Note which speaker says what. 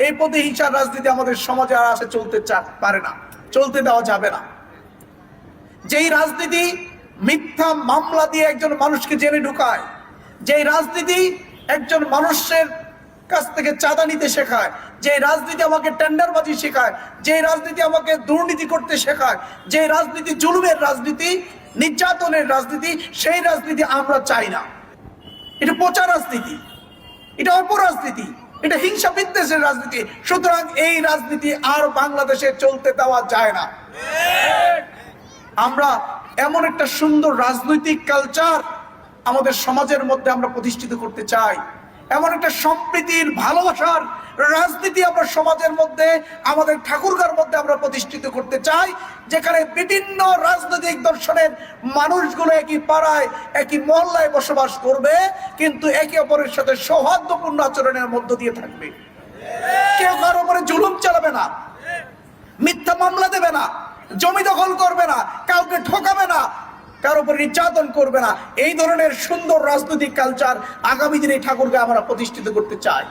Speaker 1: এই প্রতিহিংসার রাজনীতি আমাদের সমাজে আর আসে চলতে পারে না, চলতে দেওয়া যাবে না। যেই রাজনীতি মিথ্যা মামলা দিয়ে একজন মানুষকে জেলে ঢুকায়, যেই রাজনীতি একজন মানুষের কাছ থেকে চাঁদা নিতে শেখায়, যে রাজনীতি আমাকে টেন্ডারবাজি শেখায়, যে রাজনীতি আমাকে দুর্নীতি করতে শেখায়, যে রাজনীতি জুলুমের রাজনীতি, নির্যাতনের রাজনীতি, সেই রাজনীতি আমরা চাই না। এটা পচা রাজনীতি, এটা অপরাজনীতি, এটা হিংসা বিদ্বেষের রাজনীতি। সুতরাং এই রাজনীতি আর বাংলাদেশে চলতে দেওয়া যায় না। আমরা এমন একটা সুন্দর রাজনৈতিক কালচার আমাদের সমাজের মধ্যে আমরা প্রতিষ্ঠিত করতে চাই, এমন একটা সম্প্রীতির ভালোবাসার রাজনীতি আমরা সমাজের মধ্যে, আমাদের ঠাকুরগাঁর মধ্যে আমরা প্রতিষ্ঠিত করতে চাই, যেখানে বিভিন্ন রাজনৈতিক দর্শনের মানুষগুলো একই পাড়ায় একই মহল্লায় বসবাস করবে, কিন্তু একে অপরের সাথে সৌহার্দ্যপূর্ণ আচরণের মধ্য দিয়ে থাকবে। কেউ কারো উপরে জুলুম চালাবে না, মিথ্যা মামলা দেবে না, জমি দখল করবে না, কাউকে ঠকাবে না, কারো উপর নির্যাতন করবে না। এই ধরনের সুন্দর রাজনৈতিক কালচার আগামী দিনে ঠাকুরকে আমরা প্রতিষ্ঠিত করতে চাই।